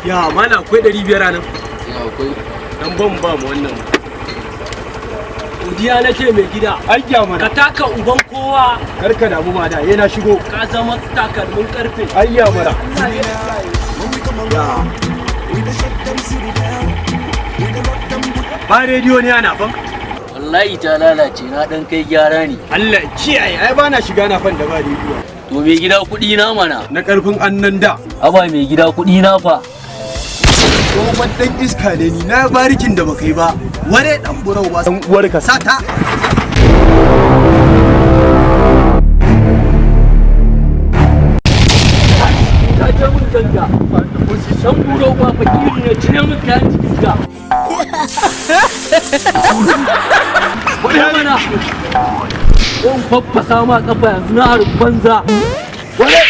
Ya mana akwai 500 a nan. Ya akwai. Dan ban ba mu wannan. Godiya nake mai gida. Ayya mana. Ka taka uban kowa. Karka damu ma da yana shigo. Ka zama takalmin karfe. Ayya mana. Ba rediyo ne ana fan? Wallahi ta lalace na dan kai gyara ne. Allah kiyaye ai ba na shiga na fan da ba rediyo. To mai gida kuɗi na mana. Na karfin annan da. Aba mai gida kuɗi na fa. Tsohon dan iska ne ni na barikin da baka yi ba. Ware dan burau ba san uwarka sata. Ka je mun ganga. Dan burau ba fakiri ne cire mun kayan cikin ka. Wani mana. Don faffasa ma kafa yanzu na harin banza. Wani